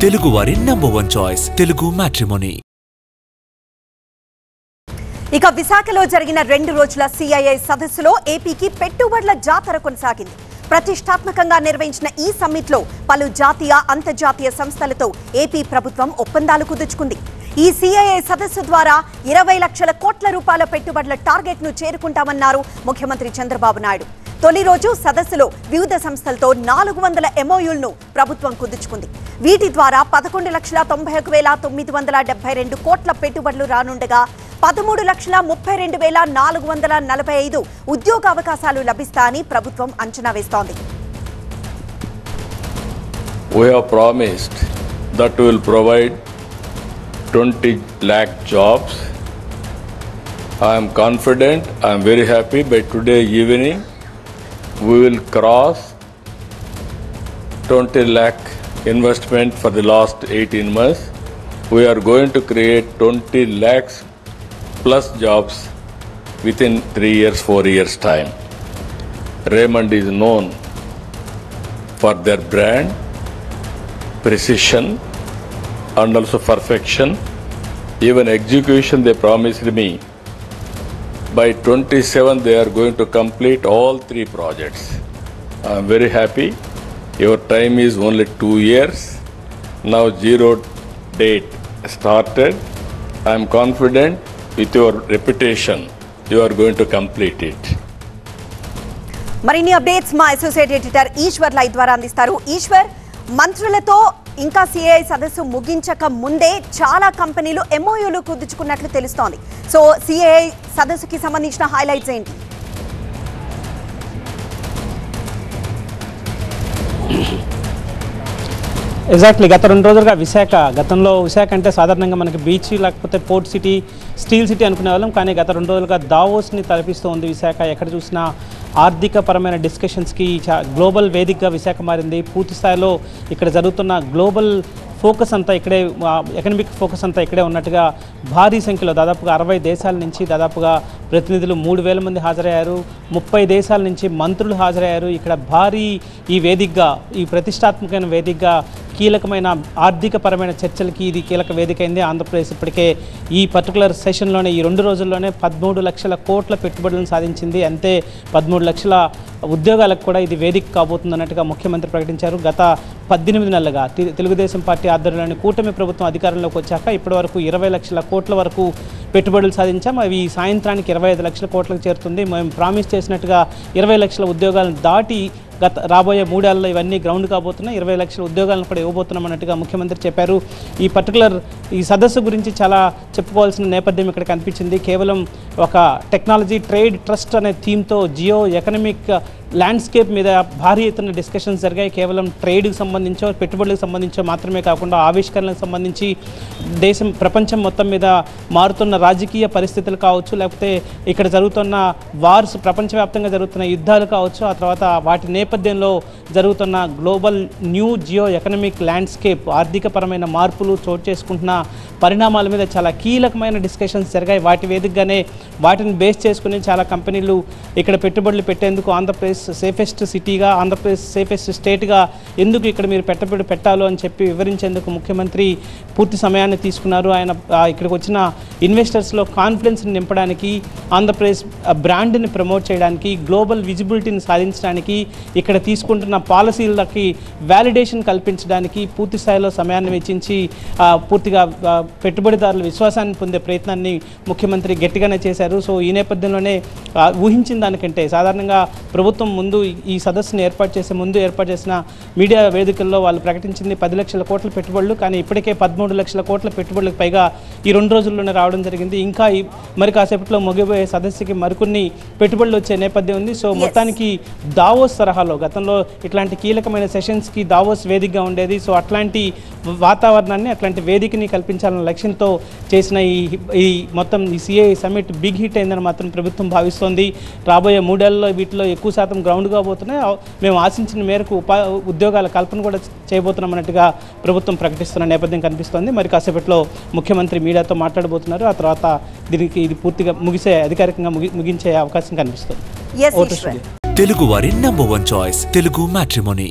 తెలుగు వారి number 1 choice Telugu matrimony. ఇక విశాఖలో జరిగిన 2 రోజుల సిఐఐ సదస్సులో ఏపీకి పెట్టుబడుల జాతర కొనసాగింది. ప్రతిష్టాత్మకంగా నిర్వహించిన ఈ సమ్మిట్ లో పలు జాతీయ అంతర్జాతీయ సంస్థలతో ఏపీ ప్రభుత్వం ఒప్పందాలు కుదుర్చుకుంది. ఈ సిఐఐ సదస్సు ద్వారా 20 లక్షల కోట్ల రూపాయల పెట్టుబడుల టార్గెట్ ను చేరుకుంటామన్నారు ముఖ్యమంత్రి చంద్రబాబు నాయుడు. తొలి రోజు సదస్సులో వివిధ సంస్థలతో 400 MOUలను ప్రభుత్వం కుదుర్చుకుంది. వీటి ద్వారా 11,91,972 కోట్ల పెట్టుబడులు రానుండగా 13,32,445 ఉద్యోగావకాశాలు లభిస్తాయని ప్రభుత్వం అంచనా వేస్తోంది. We have promised that we will provide 20 lakh jobs. I am confident, I am very happy by today evening we will cross 20 lakh investment for the last 18 months. We are going to create 20 lakhs plus jobs within 3 years, 4 years time. Raymond is known for their brand, precision and also perfection. Even execution they promised me. By 27 they are going to complete all 3 projects. I am very happy. Your time is only 2 years. Now zero date started. I am confident with your reputation you are going to complete it. మరిన్ని updates మా associate editor Eshwar live ద్వారా అందిస్తారు. ఈశ్వర్, మంత్రులతో ఇంకా CII సదస్సు ముగించక ముందే చాలా కంపెనీలు MOUలు కుదుర్చుకున్నట్లు తెలుస్తోంది. సో సిఐఐ సదస్సుకి సంబంధించిన హైలైట్స్ ఏంటి? ఎగ్జాక్ట్లీ గత 2 రోజులుగా గతంలో విశాఖ అంటే సాధారణంగా మనకి బీచ్ లేకపోతే పోర్ట్ సిటీ, స్టీల్ సిటీ అనుకునే వాళ్ళం. కానీ గత 2 రోజులుగా దావోస్ని తలపిస్తూ ఉంది విశాఖ. ఎక్కడ చూసినా ఆర్థిక పరమైన డిస్కషన్స్కి గ్లోబల్ వేదికగా విశాఖ మారింది. పూర్తి స్థాయిలో ఇక్కడ జరుగుతున్న గ్లోబల్ ఫోకస్ అంతా ఇక్కడే, ఎకనమిక్ ఫోకస్ అంతా ఇక్కడే ఉన్నట్టుగా భారీ సంఖ్యలో దాదాపుగా 60 దేశాల నుంచి దాదాపుగా ప్రతినిధులు 3,000 మంది హాజరయ్యారు. 30 దేశాల నుంచి మంత్రులు హాజరయ్యారు. ఇక్కడ భారీ ఈ వేదికగా, ఈ ప్రతిష్టాత్మకమైన వేదికగా కీలకమైన ఆర్థిక పరమైన చర్చలకి ఇది కీలక వేదిక అయింది. ఆంధ్రప్రదేశ్ ఇప్పటికే ఈ పర్టికులర్ సెషన్లోనే, ఈ 2 రోజుల్లోనే 13 లక్షల కోట్ల పెట్టుబడులను సాధించింది. అంతే 13 లక్షల ఉద్యోగాలకు కూడా ఇది వేదిక కాబోతుంది అన్నట్టుగా ముఖ్యమంత్రి ప్రకటించారు. గత 18 నెలలుగా తెలుగుదేశం పార్టీ ఆధ్వర్యంలోని కూటమి ప్రభుత్వం అధికారంలోకి వచ్చాక ఇప్పటివరకు 20 లక్షల కోట్ల వరకు పెట్టుబడులు సాధించాం. అవి సాయంత్రానికి 25 లక్షల కోట్లకు చేరుతుంది. మేము ప్రామిస్ చేసినట్టుగా 20 లక్షల ఉద్యోగాలను దాటి రాబోయే 3 ఏళ్లలో ఇవన్నీ గ్రౌండ్ కాబోతున్నాయి. 20 లక్షల ఉద్యోగాలను కూడా ఇవ్వబోతున్నాం అన్నట్టుగా ముఖ్యమంత్రి చెప్పారు. ఈ సదస్సు గురించి చాలా చెప్పుకోవాల్సిన నేపథ్యం ఇక్కడ కనిపించింది. కేవలం ఒక టెక్నాలజీ ట్రేడ్ ట్రస్ట్ అనే థీమ్తో జియో ఎకనమిక్ ల్యాండ్స్కేప్ మీద భారీ ఎత్తున డిస్కషన్స్ జరిగాయి. కేవలం ట్రేడ్కి సంబంధించో, పెట్టుబడులకు సంబంధించో మాత్రమే కాకుండా ఆవిష్కరణలకు సంబంధించి ప్రపంచం మొత్తం మీద మారుతున్న రాజకీయ పరిస్థితులు కావచ్చు, లేకపోతే ఇక్కడ జరుగుతున్న వార్స్, ప్రపంచవ్యాప్తంగా జరుగుతున్న యుద్ధాలు కావచ్చు, ఆ తర్వాత వాటి నేపథ్యంలో జరుగుతున్న global new geo economic landscape, ఆర్థికపరమైన మార్పులు చోటు చేసుకుంటున్న పరిణామాల మీద చాలా కీలకమైన డిస్కషన్స్ జరిగాయి. వాటి వేదికగానే వాటిని బేస్ చేసుకుని చాలా కంపెనీలు ఇక్కడ పెట్టుబడులు పెట్టేందుకు ఆంధ్రప్రదేశ్ సేఫెస్ట్ సిటీగా, ఆంధ్రప్రదేశ్ సేఫెస్ట్ స్టేట్గా ఎందుకు ఇక్కడ మీరు పెట్టుబడి పెట్టాలో అని చెప్పి వివరించేందుకు ముఖ్యమంత్రి పూర్తి సమయాన్ని తీసుకున్నారు. ఆయన ఇక్కడికి వచ్చిన ఇన్వెస్టర్స్లో కాన్ఫిడెన్స్ని నింపడానికి, ఆంధ్రప్రదేశ్ బ్రాండ్ని ప్రమోట్ చేయడానికి, గ్లోబల్ విజిబిలిటీని సాధించడానికి, ఇక్కడ తీసుకుంటున్న పాలసీలకి వ్యాలిడేషన్ కల్పించడానికి పూర్తి స్థాయిలో సమయాన్ని వెచ్చించి పూర్తిగా పెట్టుబడిదారుల విశ్వాసాన్ని పొందే ప్రయత్నాన్ని ముఖ్యమంత్రి గట్టిగానే చేశారు. సో ఈ నేపథ్యంలోనే ఊహించిన దానికంటే సాధారణంగా ప్రభుత్వం ముందు ఈ సదస్సును ఏర్పాటు చేసిన మీడియా వేదికల్లో వాళ్ళు ప్రకటించింది 10 లక్షల కోట్ల పెట్టుబడులు. కానీ ఇప్పటికే 13 లక్షల కోట్ల పెట్టుబడులకు పైగా ఈ 2 రోజుల్లోనే రావడం జరిగింది. ఇంకా మరి కాసేపట్లో ముగిపోయే సదస్సుకి మరికొన్ని పెట్టుబడులు వచ్చే నేపథ్యం ఉంది. సో మొత్తానికి దావోస్ తరహాలో గతంలో ఇట్లాంటి కీలకమైన సెషన్స్కి దావోస్ వేదికగా ఉండేది. సో అట్లాంటి వాతావరణాన్ని, అట్లాంటి వేదికని కల్పించాలన్న లక్ష్యంతో చేసిన ఈ మొత్తం ఈ సిఐఐ సమ్మిట్ బిగ్ హిట్ అయిందని మాత్రం ప్రభుత్వం భావిస్తోంది. రాబోయే 3 ఏళ్లలో వీటిలో ఎక్కువ శాతం గ్రౌండ్ కాబోతున్నాయి. మేము ఆశించిన మేరకు ఉద్యోగాల కల్పన కూడా చేయబోతున్నాం అన్నట్టుగా ప్రభుత్వం ప్రకటిస్తున్న నేపథ్యం కనిపిస్తోంది. మరి కాసేపట్లో ముఖ్యమంత్రి మీడియాతో మాట్లాడబోతున్నారు. ఆ తర్వాత దీనికి ఇది పూర్తిగా అధికారికంగా ముగించే అవకాశం కనిపిస్తుంది. తెలుగు వారి నంబర్ 1 చాయిస్ తెలుగు మ్యాట్రిమోనీ.